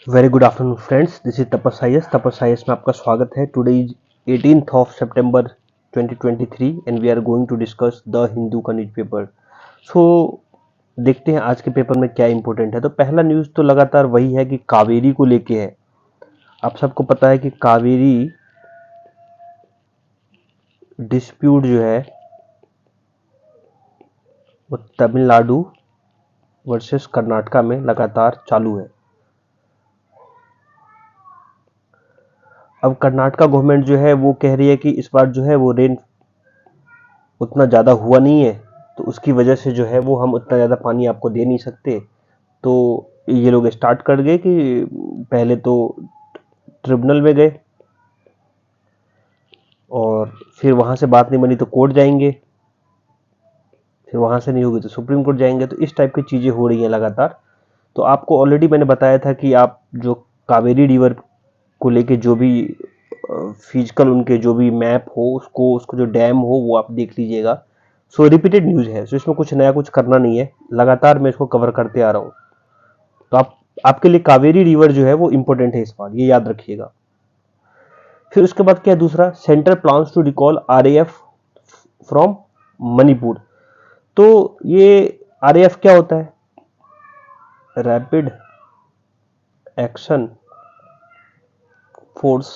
Very good afternoon friends, this is Tapas में आपका स्वागत है। Today is 18th of September 2023 and we are going to discuss the Hindu का news paper. सो देखते हैं आज के पेपर में क्या इंपॉर्टेंट है। तो पहला न्यूज तो लगातार वही है कि कावेरी को लेके है। आप सबको पता है कि कावेरी डिस्प्यूट जो है वो तमिलनाडु वर्सेस कर्नाटका में लगातार चालू है। अब कर्नाटका गवर्नमेंट जो है वो कह रही है कि इस बार जो है वो रेन उतना ज़्यादा हुआ नहीं है, तो उसकी वजह से जो है वो हम उतना ज़्यादा पानी आपको दे नहीं सकते। तो ये लोग स्टार्ट कर गए कि पहले तो ट्रिब्यूनल में गए और फिर वहाँ से बात नहीं बनी तो कोर्ट जाएंगे, फिर वहाँ से नहीं होगी तो सुप्रीम कोर्ट जाएंगे। तो इस टाइप की चीज़ें हो रही हैं लगातार। तो आपको ऑलरेडी मैंने बताया था कि आप जो कावेरी रिवर को लेके जो भी फिजिकल उनके जो भी मैप हो उसको उसको जो डैम हो वो आप देख लीजिएगा। सो रिपीटेड न्यूज़ है, सो इसमें कुछ नया कुछ करना नहीं है, लगातार मैं इसको कवर करते आ रहा हूँ। तो आपके लिए कावेरी रिवर जो है वो इंपॉर्टेंट है इस बार, ये याद रखिएगा। फिर उसके बाद क्या है, दूसरा, centre plans to recall RAF from Manipur. तो ये आरएएफ क्या होता है? Rapid action force.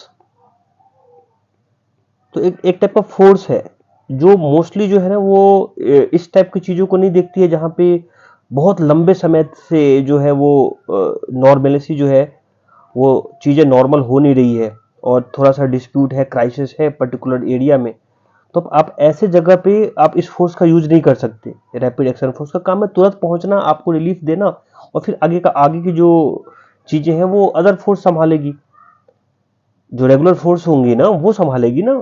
तो एक टाइप का फोर्स है जो मोस्टली जो है ना वो इस टाइप की चीजों को नहीं देखती है, जहां पे बहुत लंबे समय से जो है वो नॉर्मेलिसी जो है वो चीजें नॉर्मल हो नहीं रही है और थोड़ा सा डिस्प्यूट है, क्राइसिस है पर्टिकुलर एरिया में। तो आप ऐसे जगह पे आप इस फोर्स का यूज नहीं कर सकते। रैपिड एक्शन फोर्स का काम है तुरंत पहुंचना, आपको रिलीफ देना, और फिर आगे की जो चीजें हैं वो अदर फोर्स संभालेगी, जो रेगुलर फोर्स होंगी ना वो संभालेगी ना,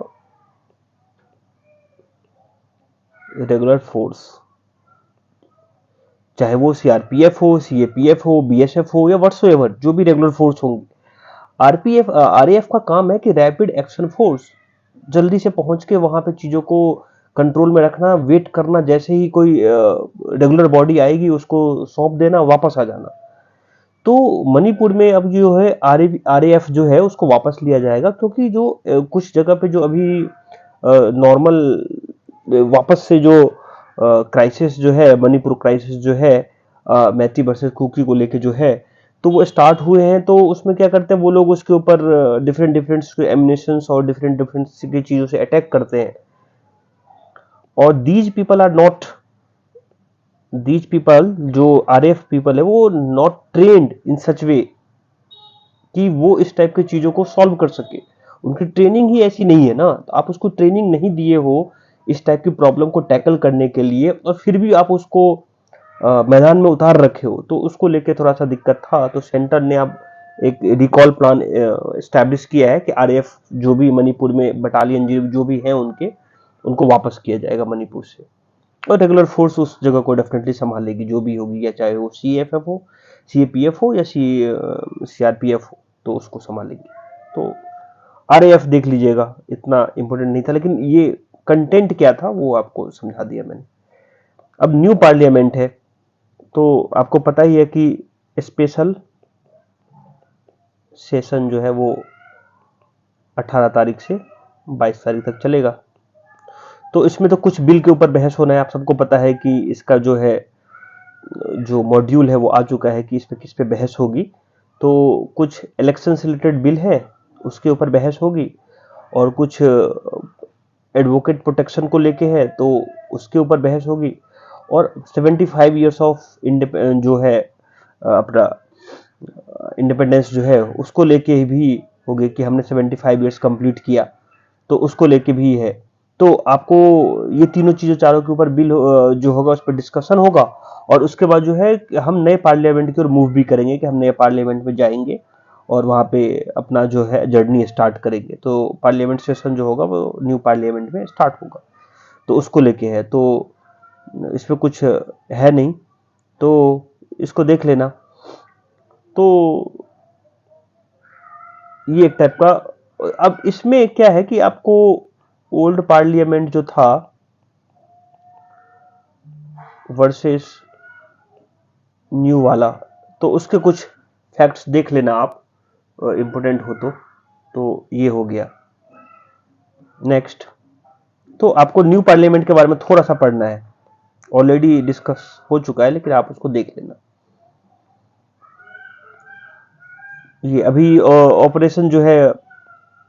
रेगुलर फोर्स, चाहे वो सीआरपीएफ हो, सीएपीएफ हो, बीएसएफ हो या व्हाट्सएवर, जो भी रेगुलर फोर्स होंगी। आरपीएफ आरएएफ का काम है कि रैपिड एक्शन फोर्स, जल्दी से पहुंच के वहां पे चीजों को कंट्रोल में रखना, वेट करना, जैसे ही कोई रेगुलर बॉडी आएगी उसको सौंप देना, वापस आ जाना। तो मणिपुर में अब जो है आरएएफ जो है उसको वापस लिया जाएगा, क्योंकि जो कुछ जगह पे जो अभी नॉर्मल वापस से जो क्राइसिस जो है, मणिपुर क्राइसिस जो है मैती वर्सेस कुकी को लेके जो है, तो वो स्टार्ट हुए हैं। तो उसमें क्या करते हैं वो लोग, उसके ऊपर डिफरेंट डिफरेंट एमिनेशन और डिफरेंट डिफरेंट की चीजों से अटैक करते हैं। और दीज पीपल जो आरएफ पीपल है वो नॉट ट्रेन्ड इन सच वे कि वो इस टाइप की चीजों को सॉल्व कर सके। उनकी ट्रेनिंग ही ऐसी नहीं है ना, तो आप उसको ट्रेनिंग नहीं दिए हो इस टाइप की प्रॉब्लम को टैकल करने के लिए, और फिर भी आप उसको मैदान में उतार रखे हो, तो उसको लेके थोड़ा सा दिक्कत था। तो सेंटर ने अब एक रिकॉल प्लान स्टैब्लिश किया है कि आरएएफ जो भी मणिपुर में बटालियन जो भी हैं उनको वापस किया जाएगा मणिपुर से, और रेगुलर फोर्स उस जगह को डेफिनेटली संभालेगी जो भी होगी, या चाहे वो सीएफएफ हो, सीएपीएफ हो या सीआरपीएफ हो, तो उसको संभालेगी। तो आरएएफ देख लीजिएगा, इतना इंपॉर्टेंट नहीं था, लेकिन ये कंटेंट क्या था वो आपको समझा दिया मैंने। अब न्यू पार्लियामेंट है, तो आपको पता ही है कि स्पेशल सेशन जो है वो 18 तारीख से 22 तारीख तक चलेगा। तो इसमें तो कुछ बिल के ऊपर बहस होना है। आप सबको पता है कि इसका जो है जो मॉड्यूल है वो आ चुका है कि इसमें किस पे बहस होगी। तो कुछ इलेक्शन से रिलेटेड बिल है, उसके ऊपर बहस होगी, और कुछ एडवोकेट प्रोटेक्शन को लेके है तो उसके ऊपर बहस होगी, और 75 ईयर्स ऑफ जो है अपना इंडिपेंडेंस जो है उसको लेके भी होगी कि हमने 75 ईयर्स कंप्लीट किया, तो उसको लेके भी है। तो आपको ये तीनों चीजें, चारों के ऊपर बिल जो होगा उस पर डिस्कशन होगा, और उसके बाद जो है हम नए पार्लियामेंट की ओर मूव भी करेंगे कि हम नए पार्लियामेंट में जाएंगे और वहां पे अपना जो है जर्नी स्टार्ट करेंगे। तो पार्लियामेंट सेशन जो होगा वो न्यू पार्लियामेंट में स्टार्ट होगा, तो उसको लेके है। तो इसमें कुछ है नहीं, तो इसको देख लेना। तो ये एक टाइप का। अब इसमें क्या है कि आपको ओल्ड पार्लियामेंट जो था वर्सेस न्यू वाला, तो उसके कुछ फैक्ट्स देख लेना आप, इंपॉर्टेंट हो तो ये हो गया। नेक्स्ट, तो आपको न्यू पार्लियामेंट के बारे में थोड़ा सा पढ़ना है, ऑलरेडी डिस्कस हो चुका है लेकिन आप उसको देख लेना। ये अभी ऑपरेशन जो है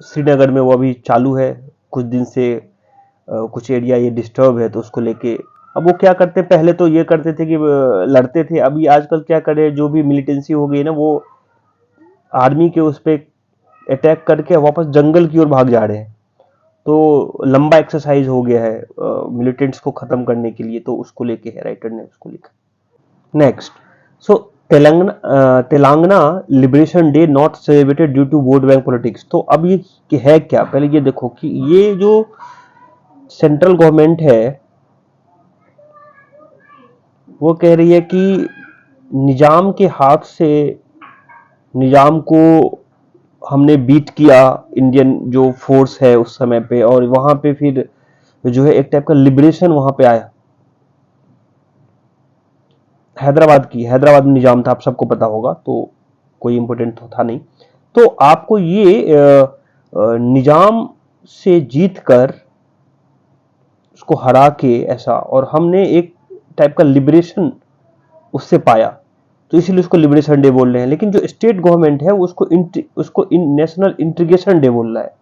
श्रीनगर में वो अभी चालू है, कुछ दिन से कुछ एरिया ये डिस्टर्ब है तो उसको लेके अब वो क्या करते हैं, पहले तो ये करते थे कि लड़ते थे, अभी आजकल क्या करे, जो भी मिलिटेंसी हो गई ना वो आर्मी के उस पे अटैक करके वापस जंगल की ओर भाग जा रहे हैं। तो लंबा एक्सरसाइज हो गया है मिलिटेंट्स को खत्म करने के लिए, तो उसको लेके है, राइटर ने उसको लिखा। Next, so Telangana liberation day not celebrated due to vote bank politics. तो अब ये है क्या, पहले ये देखो कि ये जो सेंट्रल गवर्नमेंट है वो कह रही है कि निजाम के हाथ से, निजाम को हमने बीट किया, इंडियन जो फोर्स है उस समय पे, और वहां पे फिर जो है एक टाइप का लिबरेशन वहां पे आया। हैदराबाद में निजाम था, आप सबको पता होगा, तो कोई इंपॉर्टेंट तो था नहीं। तो आपको ये निजाम से जीत कर उसको हरा के ऐसा, और हमने एक टाइप का लिबरेशन उससे पाया, तो इसीलिए उसको लिबरेशन डे बोल रहे हैं। लेकिन जो स्टेट गवर्नमेंट है उसको नेशनल इंटीग्रेशन डे बोल रहा है।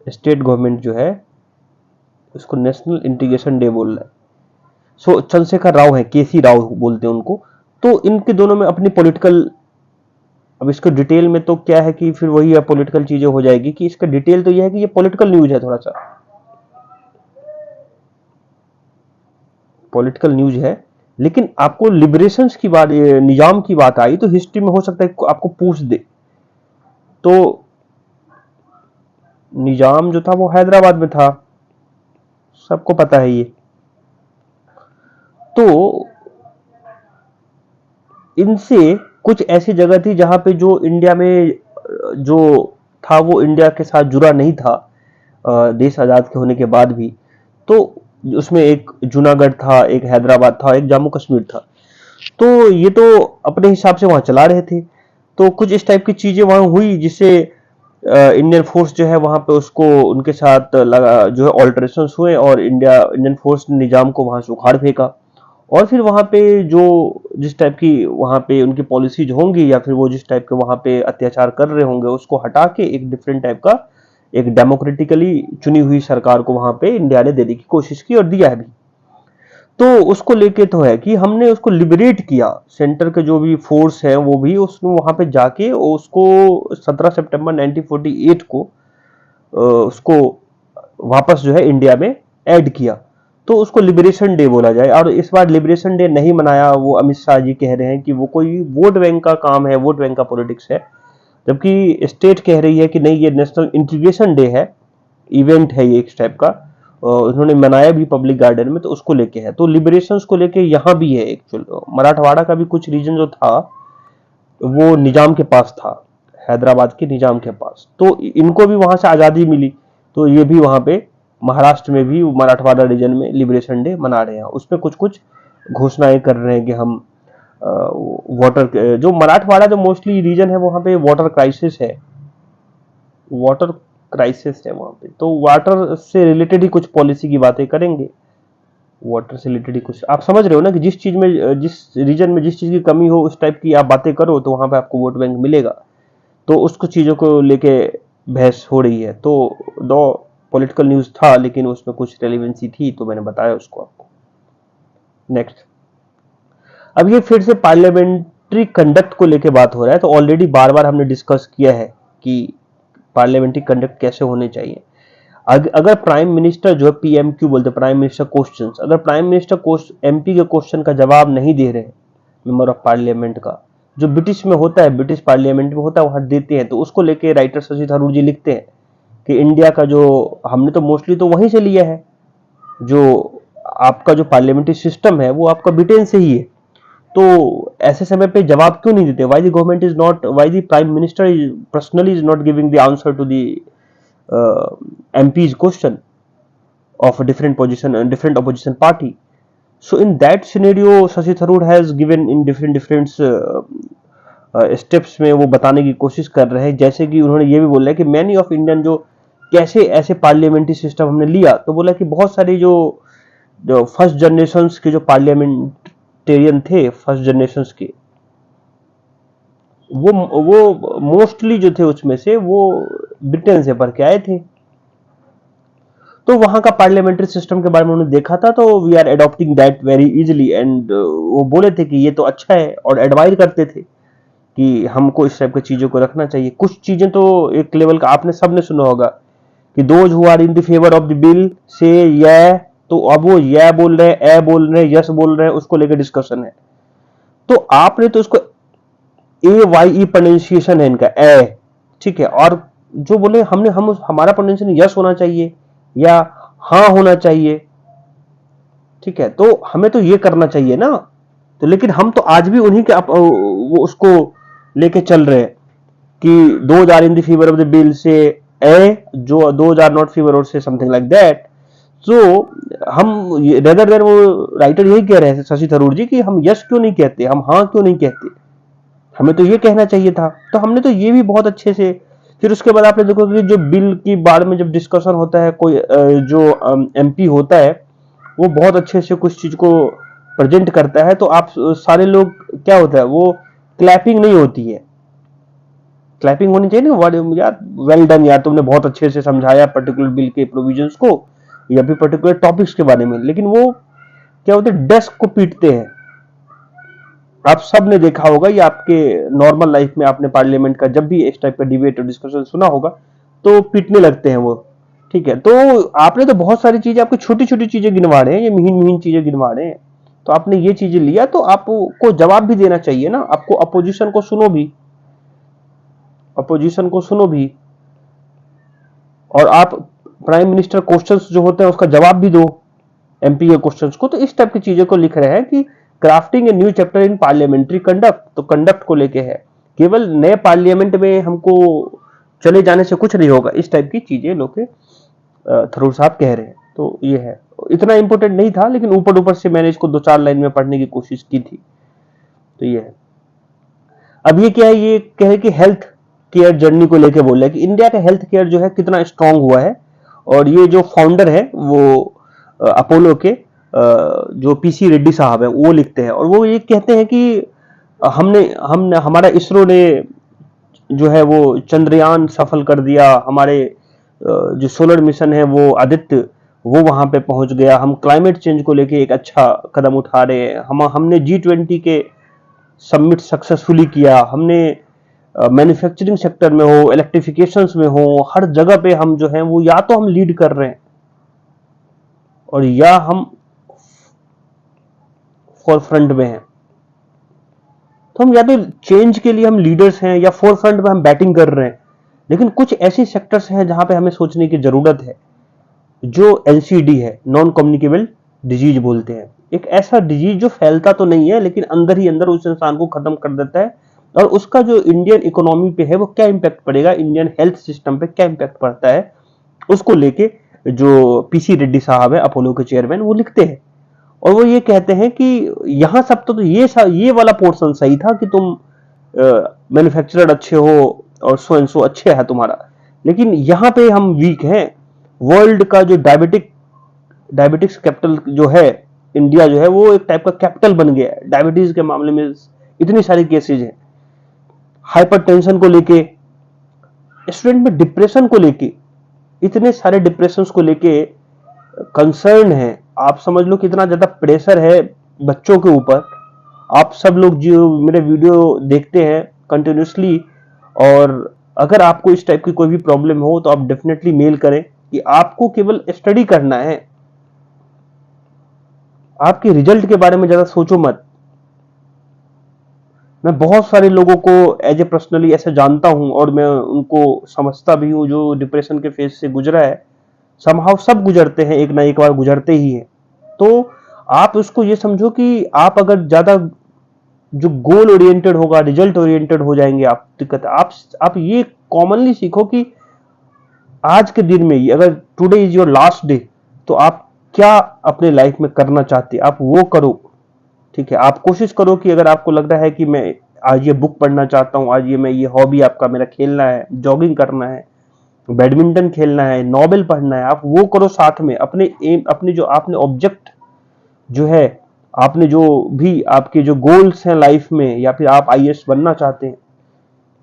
स्टेट गवर्नमेंट जो है उसको नेशनल इंटीग्रेशन डे बोल रहा है। सो चंद्रशेखर राव है, केसी राव बोलते हैं उनको। तो इनके दोनों में अपनी पॉलिटिकल, अब इसको डिटेल में तो क्या है कि फिर वही पॉलिटिकल चीजें हो जाएगी, कि इसका डिटेल तो यह है कि ये पॉलिटिकल न्यूज है, थोड़ा सा पॉलिटिकल न्यूज है। लेकिन आपको लिबरेशंस की बात, निजाम की बात आई तो हिस्ट्री में हो सकता है आपको पूछ दे। तो निजाम जो था वो हैदराबाद में था, सबको पता है ये। तो इनसे कुछ ऐसी जगह थी जहां पे जो इंडिया में जो था वो इंडिया के साथ जुड़ा नहीं था, देश आजाद के होने के बाद भी। तो उसमें एक जूनागढ़ था, एक हैदराबाद था, एक जम्मू कश्मीर था। तो ये तो अपने हिसाब से वहां चला रहे थे। तो कुछ इस टाइप की चीजें वहां हुई जिससे इंडियन फोर्स जो है वहां पे उसको उनके साथ लगा, जो है ऑल्टरेशन हुए, और इंडियन फोर्स ने निजाम को वहां से उखाड़ फेंका। और फिर वहां पे जो जिस टाइप की वहां पे उनकी पॉलिसीज होंगी, या फिर वो जिस टाइप के वहां पे अत्याचार कर रहे होंगे, उसको हटा के एक डिफरेंट टाइप का, एक डेमोक्रेटिकली चुनी हुई सरकार को वहां पे इंडिया ने देने की कोशिश की, और दिया है भी। तो उसको लेके तो है कि हमने उसको लिबरेट किया, सेंटर के जो भी फोर्स है वो भी उसने वहां पे जाके उसको 17 सितंबर 1948 को उसको वापस जो है इंडिया में ऐड किया। तो उसको लिबरेशन डे बोला जाए। और इस बार लिबरेशन डे नहीं मनाया, वो अमित शाह जी कह रहे हैं कि वो कोई वोट बैंक का काम है, वोट बैंक का पॉलिटिक्स है, जबकि स्टेट कह रही है कि नहीं, ये नेशनल इंटीग्रेशन डे है, इवेंट है ये एक टाइप का। उन्होंने मनाया भी पब्लिक गार्डन में, तो उसको लेके है। तो लिबरेशंस को लेके यहाँ भी है। एक्चुअल मराठवाड़ा का भी कुछ रीजन जो था वो निजाम के पास था, हैदराबाद के निजाम के पास, तो इनको भी वहां से आजादी मिली। तो ये भी वहां पे महाराष्ट्र में भी मराठवाड़ा रीजन में लिबरेशन डे मना रहे हैं। उसमें कुछ कुछ घोषणाएं कर रहे हैं कि हम वाटर, जो मराठवाड़ा जो मोस्टली रीजन है वहां पे वाटर क्राइसिस है, वाटर क्राइसिस है वहां पे। तो वाटर से रिलेटेड ही कुछ पॉलिसी की बातें करेंगे, वाटर से रिलेटेड ही कुछ। आप समझ रहे हो ना कि जिस चीज में, जिस रीजन में जिस चीज की कमी हो उस टाइप की आप बातें करो तो वहां पे आपको वोट बैंक मिलेगा। तो उसको चीजों को लेके बहस हो रही है। तो दो पॉलिटिकल न्यूज था लेकिन उसमें कुछ रेलिवेंसी थी तो मैंने बताया उसको आपको। नेक्स्ट, अब ये फिर से पार्लियामेंट्री कंडक्ट को लेके बात हो रहा है। तो ऑलरेडी बार बार हमने डिस्कस किया है कि पार्लियामेंट्री कंडक्ट कैसे होने चाहिए। अगर प्राइम मिनिस्टर जो है, पीएमक्यू बोलते हैं, प्राइम मिनिस्टर क्वेश्चंस, अगर प्राइम मिनिस्टर एमपी के क्वेश्चन का जवाब नहीं दे रहे मेंबर ऑफ पार्लियामेंट का, जो ब्रिटिश में होता है, ब्रिटिश पार्लियामेंट में होता है, वहां देते हैं। तो उसको लेके राइटर शशि थरूर जी लिखते हैं कि इंडिया का जो, हमने तो मोस्टली तो वहीं से लिया है, जो आपका जो पार्लियामेंट्री सिस्टम है वो आपका ब्रिटेन से ही है। तो ऐसे समय पे जवाब क्यों नहीं देते? Why the government is not, why the prime minister is personally is not giving the answer to the MP's question of a different position and different opposition party? So in that scenario, Shashi Tharoor has given in different steps में वो बताने की कोशिश कर रहे हैं। जैसे कि उन्होंने ये भी बोला है कि मैनी ऑफ इंडियन जो कैसे ऐसे पार्लियामेंट्री सिस्टम हमने लिया, तो बोला कि बहुत सारी जो जो फर्स्ट जनरेशन के जो पार्लियामेंटेरियन थे फर्स्ट जनरेशन के, वो मोस्टली जो थे उसमें से वो ब्रिटेन से पढ़ के आए थे। तो वहां का पार्लियामेंट्री सिस्टम के बारे में उन्होंने देखा था, तो we are adopting that very easily and वो बोले थे कि ये तो अच्छा है और एडवाइज करते थे कि हमको इस टाइप की चीजों को रखना चाहिए। कुछ चीजें तो एक लेवल का आपने सबने सुना होगा कि those who are in the favour of the bill से या, तो अब वो या बोल रहे हैं, ए बोल रहे हैं, यस बोल रहे हैं, उसको लेकर डिस्कशन है। तो आपने तो उसको ए वाई ई प्रोनाउंसिएशन है इनका ए, ठीक है, और जो बोले हमने हमारा प्रोनाउंसिएशन यस होना चाहिए या हाँ होना चाहिए, ठीक है, तो हमें तो ये करना चाहिए ना। तो लेकिन हम तो आज भी उन्हीं के वो उसको लेके चल रहे हैं कि those are in the favour of the bill से ए, जो दोज आर नॉट फेवर और से समथिंग लाइक दैट। तो हम रेदर देन वो राइटर यही कह रहे हैं शशि थरूर जी कि हम यस क्यों नहीं कहते, हम हाँ क्यों नहीं कहते, हमें तो ये कहना चाहिए था। तो हमने तो ये भी बहुत अच्छे से, फिर उसके बाद आपने देखो कि जो बिल की बारे में जब डिस्कशन होता है, कोई जो एमपी होता है वो बहुत अच्छे से कुछ चीज को प्रेजेंट करता है, तो आप सारे लोग क्या होता है वो क्लैपिंग नहीं होती है, क्लैपिंग होनी चाहिए ना, यार वेल डन यार, तुमने बहुत अच्छे से समझाया पर्टिकुलर बिल के प्रोविजंस को या फिर पर्टिकुलर टॉपिक्स के बारे में। लेकिन वो क्या होता है, डेस्क को पीटते हैं। आप सब ने देखा होगा, या आपके नॉर्मल लाइफ में आपने पार्लियामेंट का जब भी इस टाइप का डिबेट और डिस्कशन सुना होगा तो पीटने लगते हैं वो, ठीक है। तो आपने तो बहुत सारी चीजें, आपको छोटी छोटी चीजें गिनवा रहे हैं, ये महीन महीन चीजें गिनवा रहे हैं, तो आपने ये चीजें लिया तो आपको जवाब भी देना चाहिए ना, आपको अपोजिशन को सुनो भी, अपोजिशन को सुनो भी, और आप प्राइम मिनिस्टर क्वेश्चंस जो होते हैं उसका जवाब भी दो एमपी के क्वेश्चंस को। तो इस टाइप की चीजों को लिख रहे हैं कि crafting a new chapter in parliamentary conduct, तो कंडक्ट को लेके है, केवल नए पार्लियामेंट में हमको चले जाने से कुछ नहीं होगा, इस टाइप की चीजें लोग के थरूर साहब कह रहे हैं। तो ये है, इतना इंपॉर्टेंट नहीं था, लेकिन ऊपर ऊपर से मैंने इसको 2-4 लाइन में पढ़ने की कोशिश की थी। तो ये है। अब ये क्या है, ये कहे कि हेल्थ केयर जर्नी को लेके बोल रहे हैं कि इंडिया का हेल्थ केयर जो है कितना स्ट्रांग हुआ है, और ये जो फाउंडर है वो अपोलो के जो पीसी रेड्डी साहब है वो लिखते हैं, और वो ये कहते हैं कि हमने हमारा इसरो ने जो है वो चंद्रयान सफल कर दिया, हमारे जो सोलर मिशन है वो आदित्य वो वहां पे पहुंच गया, हम क्लाइमेट चेंज को लेके एक अच्छा कदम उठा रहे हैं, हमने G20 के सबमिट सक्सेसफुली किया, हमने मैन्युफैक्चरिंग सेक्टर में हो, इलेक्ट्रिफिकेशन में हो, हर जगह पे हम जो है वो या तो हम लीड कर रहे हैं और या हम फोर फ्रंट में हैं। तो हम या तो चेंज के लिए हम लीडर्स हैं या फोर फ्रंट में हम बैटिंग कर रहे हैं। लेकिन कुछ ऐसे सेक्टर्स हैं जहां पे हमें सोचने की जरूरत है, जो एनसीडी है, नॉन कम्युनिकेबल डिजीज बोलते हैं, एक ऐसा डिजीज जो फैलता तो नहीं है लेकिन अंदर ही अंदर उस इंसान को खत्म कर देता है, और उसका जो इंडियन इकोनॉमी पे है वो क्या इंपैक्ट पड़ेगा, इंडियन हेल्थ सिस्टम पे क्या इंपैक्ट पड़ता है, उसको लेके जो पीसी रेड्डी साहब है अपोलो के चेयरमैन वो लिखते हैं। और वो ये कहते हैं कि यहां सब तो ये वाला पोर्शन सही था कि तुम मैन्युफैक्चरर अच्छे हो और सो एंड सो अच्छे है तुम्हारा, लेकिन यहां पे हम वीक हैं। वर्ल्ड का जो डायबिटिक्स कैपिटल जो है इंडिया, जो है वो एक टाइप का कैपिटल बन गया है डायबिटीज के मामले में, इतनी सारी केसेज हैं, हाइपरटेंशन को लेके, स्टूडेंट में डिप्रेशन को लेके, इतने सारे डिप्रेशन को लेके कंसर्न है। आप समझ लो कितना ज्यादा प्रेशर है बच्चों के ऊपर। आप सब लोग जो मेरे वीडियो देखते हैं कंटिन्यूसली, और अगर आपको इस टाइप की कोई भी प्रॉब्लम हो तो आप डेफिनेटली मेल करें कि आपको केवल स्टडी करना है, आपके रिजल्ट के बारे में ज्यादा सोचो मत। मैं बहुत सारे लोगों को एज ए पर्सनली ऐसे जानता हूं और मैं उनको समझता भी हूं जो डिप्रेशन के फेज से गुजरा है, समहाउ सब गुजरते हैं, एक ना एक बार गुजरते ही हैं। तो आप उसको ये समझो कि आप अगर ज्यादा जो गोल ओरिएंटेड होगा, रिजल्ट ओरिएंटेड हो जाएंगे, आप दिक्कत आप ये कॉमनली सीखो कि आज के दिन में अगर today is your last day, तो आप क्या अपने लाइफ में करना चाहते हैं आप वो करो, ठीक है। आप कोशिश करो कि अगर आपको लग रहा है कि मैं आज ये बुक पढ़ना चाहता हूँ, आज ये हॉबी आपका मेरा खेलना है, जॉगिंग करना है, बैडमिंटन खेलना है, नॉवेल पढ़ना है, आप वो करो साथ में। अपने एम, अपने जो आपने ऑब्जेक्ट जो है, आपने जो भी आपके जो गोल्स हैं लाइफ में, या फिर आप आईएएस बनना चाहते हैं,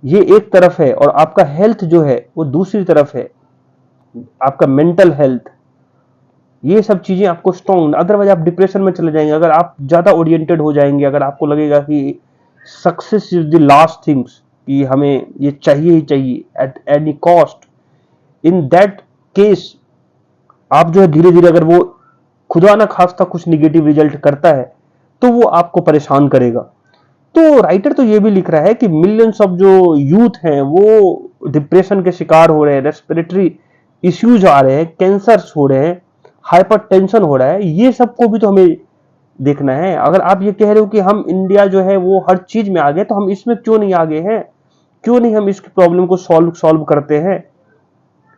ये एक तरफ है, और आपका हेल्थ जो है वो दूसरी तरफ है, आपका मेंटल हेल्थ। ये सब चीजें आपको स्ट्रॉन्ग, अदरवाइज आप डिप्रेशन में चले जाएंगे। अगर आप ज्यादा ओरिएंटेड हो जाएंगे, अगर आपको लगेगा कि success is the last things, कि हमें ये चाहिए ही चाहिए at any cost, in that case आप जो है धीरे धीरे, अगर वो खुदा ना खास्ता कुछ निगेटिव रिजल्ट करता है, तो वो आपको परेशान करेगा। तो राइटर तो ये भी लिख रहा है कि मिलियंस ऑफ जो यूथ हैं वो डिप्रेशन के शिकार हो रहे हैं, रेस्पिरेटरी इश्यूज आ रहे हैं, कैंसर्स हो रहे हैं, हाइपरटेंशन हो रहा है। ये सबको भी तो हमें देखना है। अगर आप ये कह रहे हो कि हम इंडिया जो है वो हर चीज में आगे, तो हम इसमें क्यों नहीं आगे हैं? क्यों नहीं हम इसकी प्रॉब्लम को सॉल्व करते हैं?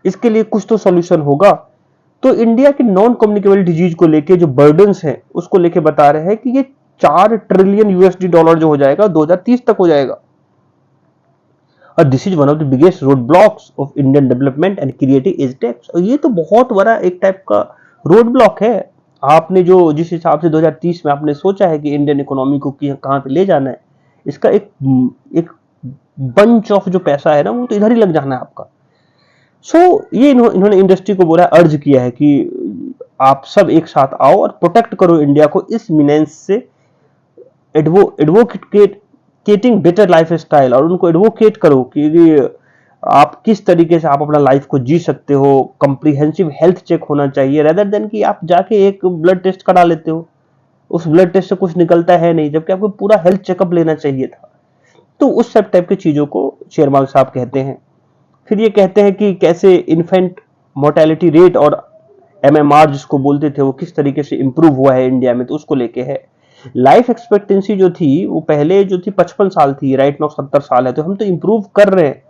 इसके लिए कुछ तो सॉल्यूशन होगा। तो इंडिया की नॉन कम्युनिकेबल डिजीज को लेके जो बर्डन्स हैं उसको लेके बता रहे हैं कि ये 4 ट्रिलियन यूएसडी डॉलर जो हो जाएगा 2030 तक हो जाएगा। और this is one of the biggest road blocks of Indian development and creative edge tax. और ये तो बहुत बड़ा एक टाइप का रोड ब्लॉक है। आपने जो जिस हिसाब से 2030 में आपने सोचा है कि इंडियन इकोनॉमी को कहां पे ले जाना है, इसका एक बंच ऑफ जो पैसा है ना, वो तो इधर ही लग जाना है आपका। सो ये इन्होंने इंडस्ट्री को बोला, अर्ज किया है कि आप सब एक साथ आओ और प्रोटेक्ट करो इंडिया को इस मीनेंस से, एडवोकेटिंग बेटर लाइफ स्टाइल, और उनको एडवोकेट करो कि आप किस तरीके से आप अपना लाइफ को जी सकते हो। कंप्रीहेंसिव हेल्थ चेक होना चाहिए, रेदर देन कि आप जाके एक ब्लड टेस्ट करा लेते हो, उस ब्लड टेस्ट से कुछ निकलता है नहीं, जबकि आपको पूरा हेल्थ चेकअप लेना चाहिए था। तो उस सब टाइप की चीजों को शेरमाल साहब कहते हैं। फिर ये कहते हैं कि कैसे इन्फेंट मोर्टेलिटी रेट और एमएमआर जिसको बोलते थे वो किस तरीके से इंप्रूव हुआ है इंडिया में, तो उसको लेके है। लाइफ एक्सपेक्टेंसी जो थी वो पहले जो थी 55 साल थी, राइट नाउ 70 साल है। तो हम तो इंप्रूव कर रहे हैं।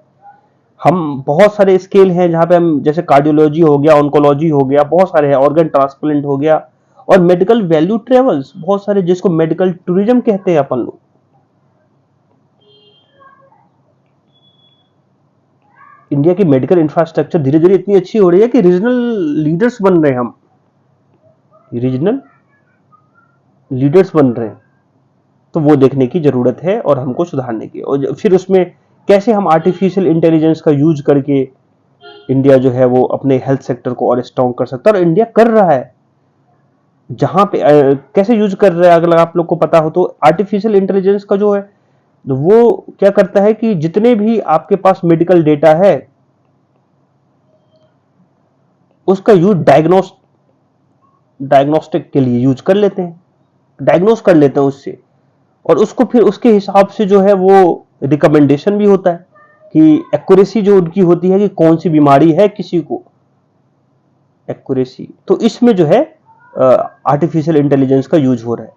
हम बहुत सारे स्केल हैं जहां पे हम, जैसे कार्डियोलॉजी हो गया, ऑन्कोलॉजी हो गया, बहुत सारे हैं, ऑर्गन ट्रांसप्लांट हो गया, और मेडिकल वैल्यू ट्रेवल्स बहुत सारे, जिसको मेडिकल टूरिज्म कहते हैं अपन लोग। इंडिया की मेडिकल इंफ्रास्ट्रक्चर धीरे धीरे इतनी अच्छी हो रही है कि रीजनल लीडर्स बन रहे हैं हम, रीजनल लीडर्स बन रहे हैं। तो वो देखने की जरूरत है और हमको सुधारने की। और फिर उसमें कैसे हम आर्टिफिशियल इंटेलिजेंस का यूज करके इंडिया जो है वो अपने हेल्थ सेक्टर को और स्ट्रॉन्ग कर सकता है, और इंडिया कर रहा है। जहां पे कैसे यूज कर रहा है, अगर आप लोग को पता हो तो, आर्टिफिशियल इंटेलिजेंस का जो है वो क्या करता है कि जितने भी आपके पास मेडिकल डेटा है उसका यूज डायग्नोस्टिक के लिए यूज कर लेते हैं, डायग्नोस कर लेते हैं उससे, और उसको फिर उसके हिसाब से जो है वो रिकमेंडेशन भी होता है कि एक्यूरेसी जो उनकी होती है कि कौन सी बीमारी है किसी को, एक्यूरेसी। तो इसमें जो है आर्टिफिशियल इंटेलिजेंस का यूज हो रहा है।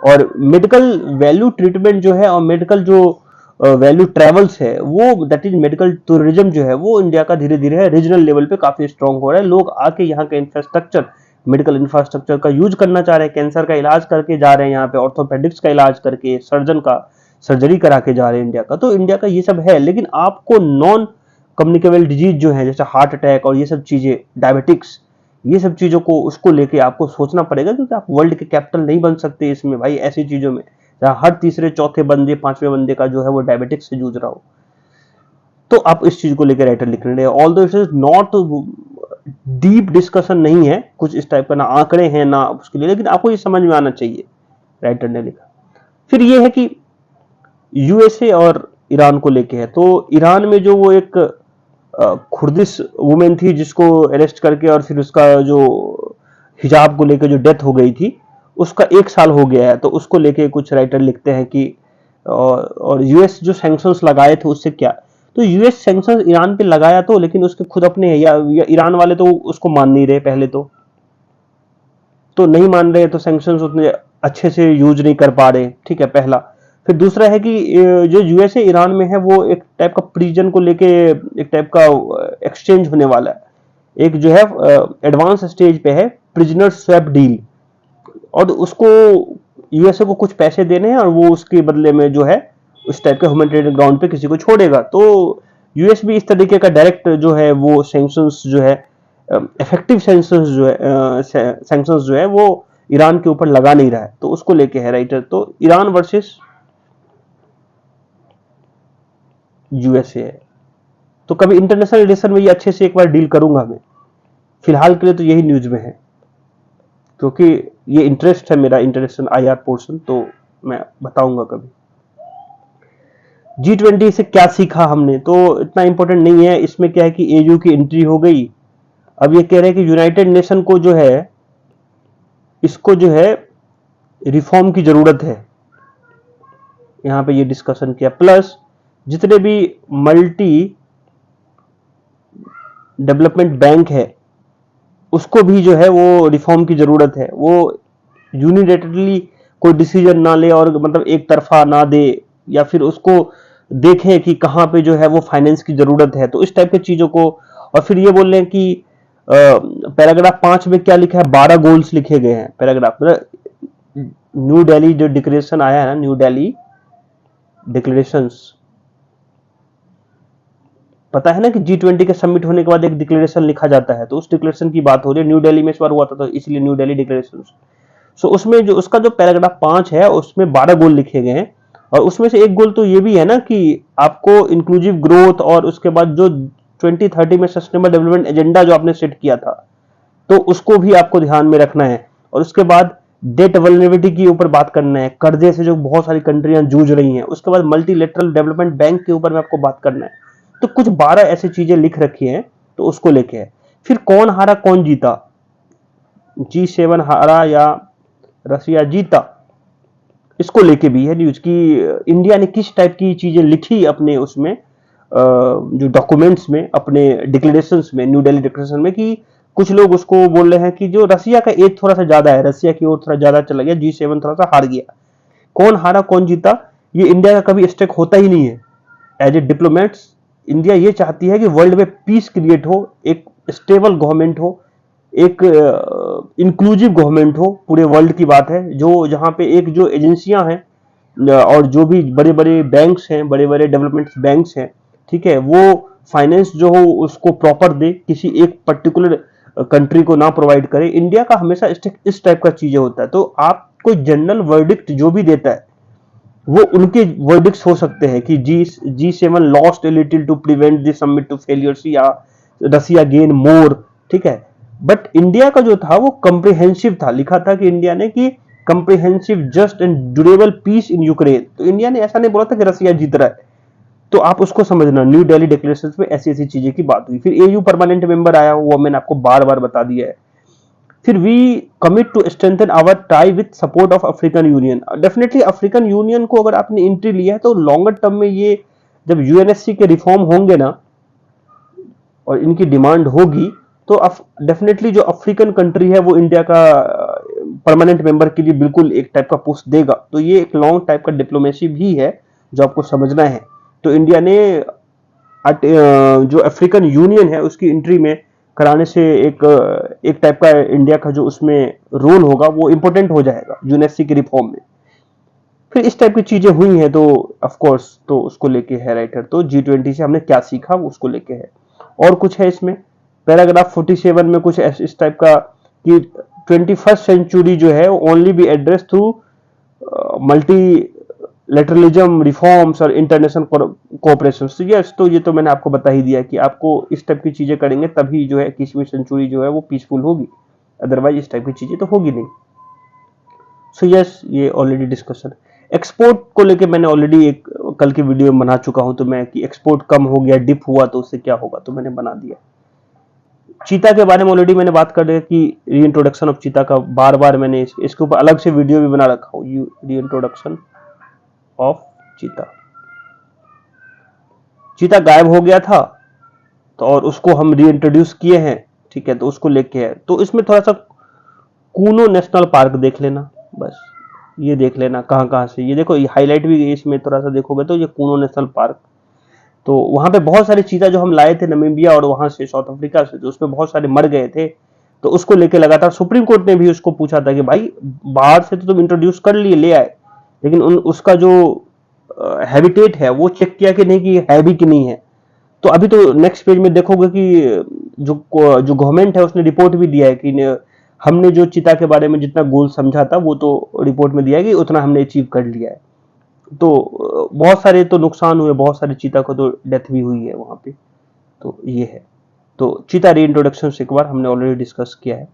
और मेडिकल वैल्यू ट्रीटमेंट जो है, और मेडिकल जो वैल्यू ट्रेवल्स है, वो दैट इज मेडिकल टूरिज्म जो है, वो इंडिया का धीरे धीरे रीजनल लेवल पे काफी स्ट्रांग हो रहा है। लोग आके यहाँ का इंफ्रास्ट्रक्चर, मेडिकल इंफ्रास्ट्रक्चर का यूज करना चाह रहे हैं, कैंसर का इलाज करके जा रहे हैं, यहाँ पे ऑर्थोपेडिक्स का इलाज करके, सर्जन का सर्जरी करा के जा रहे हैं इंडिया का। तो इंडिया का ये सब है। लेकिन आपको नॉन कम्युनिकेबल डिजीज जो है, जैसे हार्ट अटैक और ये सब चीजें, डायबिटिक्स, ये सब चीजों को उसको लेके आपको सोचना पड़ेगा, क्योंकि आप वर्ल्ड के कैपिटल नहीं बन सकते इसमें भाई, ऐसी चीजों में जहां हर तीसरे चौथे बंदे, पांचवें बंदे का जो है वो डायबिटिक्स से जूझ रहा हो। तो आप इस चीज को लेकर राइटर लिख रहे हैं। Although it is not deep discussion नहीं है कुछ इस टाइप का, ना आंकड़े हैं ना उसके लिए, लेकिन आपको ये समझ में आना चाहिए, राइटर ने लिखा। फिर ये है कि यूएसए और ईरान को लेके है। तो ईरान में जो वो एक खुर्दिश वुमेन थी जिसको अरेस्ट करके और फिर उसका जो हिजाब को लेके जो डेथ हो गई थी, उसका 1 साल हो गया है। तो उसको लेके कुछ राइटर लिखते हैं कि और यूएस जो सैंक्शंस लगाए थे उससे क्या। तो यूएस सैंक्शंस ईरान पे लगाया तो, लेकिन उसके खुद अपने या ईरान वाले तो उसको मान नहीं रहे, पहले तो नहीं मान रहे, तो सैंक्शंस उतने अच्छे से यूज नहीं कर पा रहे, ठीक है, पहला। फिर दूसरा है कि जो यूएसए ईरान में है वो एक टाइप का प्रिजन को लेके एक टाइप का एक्सचेंज होने वाला है। एक जो है एडवांस स्टेज पे है प्रिजनर स्वैप डील, और उसको यूएसए को कुछ पैसे देने हैं और वो उसके बदले में जो है उस टाइप के ह्यूमैनिटेरियन ग्राउंड पे किसी को छोड़ेगा। तो यूएस भी इस तरीके का डायरेक्ट जो है वो सैंक्शंस जो है, इफेक्टिव सैंक्शंस जो है वो ईरान के ऊपर लगा नहीं रहा है। तो उसको लेके है राइटर। तो ईरान वर्सेस यूएसए है। तो कभी इंटरनेशनल रिलेशन में ये अच्छे से एक बार डील करूंगा मैं। फिलहाल के लिए तो यही न्यूज में है, क्योंकि ये इंटरेस्ट है मेरा इंटरनेशनल आईआर पोर्शन, तो मैं बताऊंगा कभी। G20 से क्या सीखा हमने, तो इतना इंपॉर्टेंट नहीं है। इसमें क्या है कि एयू की एंट्री हो गई। अब ये कह रहे हैं कि यूनाइटेड नेशन को जो है, इसको जो है रिफॉर्म की जरूरत है। यहां पे ये डिस्कशन किया। प्लस जितने भी मल्टी डेवलपमेंट बैंक है उसको भी जो है वो रिफॉर्म की जरूरत है। वो यूनिलेटरली कोई डिसीजन ना ले और मतलब एक तरफा ना दे, या फिर उसको देखें कि कहां पे जो है वो फाइनेंस की जरूरत है। तो इस टाइप की चीजों को। और फिर ये बोल रहे हैं कि पैराग्राफ 5 में क्या लिखा है, 12 गोल्स लिखे गए हैं पैराग्राफ। न्यू दिल्ली जो डिक्लेरेशन आया है ना, न्यू दिल्ली डिक्लेरेशंस, पता है ना कि G20 के समिट होने के बाद एक डिक्लेरेशन लिखा जाता है। तो उस डिक्लेरेशन की बात हो रही है। न्यू दिल्ली में इस बार हुआ था, तो इसलिए न्यू दिल्ली डिक्लेरेशन। सो उसमें जो उसका जो पैराग्राफ 5 है उसमें 12 गोल लिखे गए हैं। और उसमें से एक गोल तो ये भी है ना कि आपको इंक्लूसिव ग्रोथ, और उसके बाद जो 2030 में सस्टेनेबल डेवलपमेंट एजेंडा जो आपने सेट किया था, तो उसको भी आपको ध्यान में रखना है। और उसके बाद डेट वल्नरेबिलिटी के ऊपर बात करना है, कर्जे से जो बहुत सारी कंट्रियां जूझ रही हैं। उसके बाद मल्टीलेटरल डेवलपमेंट बैंक के ऊपर में आपको बात करना है। तो कुछ 12 ऐसी चीजें लिख रखी हैं, तो उसको लेके है। फिर कौन हारा कौन जीता, G7 हारा या रसिया जीता, इसको लेके भी है न्यूज की इंडिया ने किस टाइप की चीजें लिखी अपने उसमें जो डॉक्यूमेंट्स में, अपने डिक्लेरेशंस में, न्यू दिल्ली डिक्लेरेशन में, कि कुछ लोग उसको बोल रहे हैं कि जो रसिया का एज थोड़ा सा ज्यादा है, रसिया की ओर थोड़ा ज्यादा चला गया, G7 थोड़ा सा हार गया। कौन हारा कौन जीता, ये इंडिया का कभी स्टेक होता ही नहीं है। एज ए डिप्लोमेट्स इंडिया ये चाहती है कि वर्ल्ड में पीस क्रिएट हो, एक स्टेबल गवर्नमेंट हो, एक इंक्लूसिव गवर्नमेंट हो। पूरे वर्ल्ड की बात है, जो जहां पे एक जो एजेंसियां हैं और जो भी बड़े बड़े बैंक्स हैं, बड़े बड़े डेवलपमेंट बैंक्स हैं, ठीक है, वो फाइनेंस जो हो उसको प्रॉपर दे, किसी एक पर्टिकुलर कंट्री को ना प्रोवाइड करे। इंडिया का हमेशा इस टाइप का चीजें होता है। तो आप कोई जनरल वर्डिक्ट जो भी देता है वो उनके वर्डिक्ट्स हो सकते हैं कि G7 lost a little to prevent the summit to failures, या रसिया गेन मोर, ठीक है। बट इंडिया का जो था वो कंप्रिहेंसिव था। लिखा था कि इंडिया ने कि comprehensive just and durable peace in Ukraine. तो इंडिया ने ऐसा नहीं बोला था कि रसिया जीत रहा है। तो आप उसको समझना, न्यू दिल्ली डिक्लेरेशन में ऐसी ऐसी चीजें की बात हुई। फिर एयू परमानेंट मेंबर आया, वो मैंने आपको बार बार बता दिया है। फिर we commit to strengthen our tie with support of African Union. Definitely African Union को अगर आपने एंट्री लिया है तो लॉन्गर टर्म में ये जब यूएनएससी के रिफॉर्म होंगे ना और इनकी डिमांड होगी, तो डेफिनेटली जो अफ्रीकन कंट्री है वो इंडिया का परमानेंट मेंबर के लिए बिल्कुल एक टाइप का पुश देगा। तो ये एक लॉन्ग टाइप का डिप्लोमेसी भी है जो आपको समझना है। तो इंडिया ने जो अफ्रीकन यूनियन है उसकी एंट्री में कराने से एक टाइप का इंडिया का जो उसमें रोल होगा वो इंपॉर्टेंट हो जाएगा यूएनएससी के रिफॉर्म में। फिर इस टाइप की चीजें हुई हैं, तो ऑफ कोर्स तो उसको लेके है राइटर। तो G20 से हमने क्या सीखा वो उसको लेके है। और कुछ है इसमें पैराग्राफ 47 में कुछ इस टाइप का कि 21st सेंचुरी जो है only be address through multilateralism, reforms और इंटरनेशनल कोऑपरेशन। तो यस, तो ये तो मैंने आपको बता ही दिया कि आपको इस टाइप की चीजें करेंगे तभी जो है 21वीं सेंचुरी जो है वो पीसफुल होगी, अदरवाइज इस टाइप की चीजें तो होगी नहीं। सो यस, ये ऑलरेडी डिस्कशन। एक्सपोर्ट को लेके मैंने ऑलरेडी एक कल की वीडियो में बना चुका हूं, तो मैं कि एक्सपोर्ट कम हो गया, डिप हुआ तो उससे क्या होगा, तो मैंने बना दिया। चीता के बारे में ऑलरेडी मैंने बात कर दिया कि रीइंट्रोडक्शन ऑफ चीता का बार बार मैंने इसके ऊपर अलग से वीडियो भी बना रखा हूं, रीइंट्रोडक्शन ऑफ चीता। चीता गायब हो गया था तो और उसको हम रीइंट्रोड्यूस किए हैं, ठीक है, तो उसको लेके है। तो इसमें थोड़ा सा कूनो नेशनल पार्क देख लेना, बस ये देख लेना कहां से। ये देखो, ये हाईलाइट भी इसमें थोड़ा सा देखोगे तो ये कूनो नेशनल पार्क। तो वहां पे बहुत सारी चीजें जो हम लाए थे नामीबिया और वहां से साउथ अफ्रीका से, तो उसमें बहुत सारे मर गए थे। तो उसको लेके लगातार सुप्रीम कोर्ट ने भी उसको पूछा था कि भाई बाहर से तो तुम इंट्रोड्यूस कर लिए, ले आए, लेकिन उसका जो हैबिटेट है वो चेक किया कि नहीं, कि है भी कि नहीं है। तो अभी तो नेक्स्ट पेज में देखोगे कि जो जो गवर्नमेंट है उसने रिपोर्ट भी दिया है कि हमने जो चीता के बारे में जितना गोल समझा था वो तो रिपोर्ट में दिया है कि उतना हमने अचीव कर लिया है। तो बहुत सारे तो नुकसान हुए, बहुत सारे चीता को तो डेथ भी हुई है वहां पे। तो ये है। तो चीता री इंट्रोडक्शन एक बार हमने ऑलरेडी डिस्कस किया है।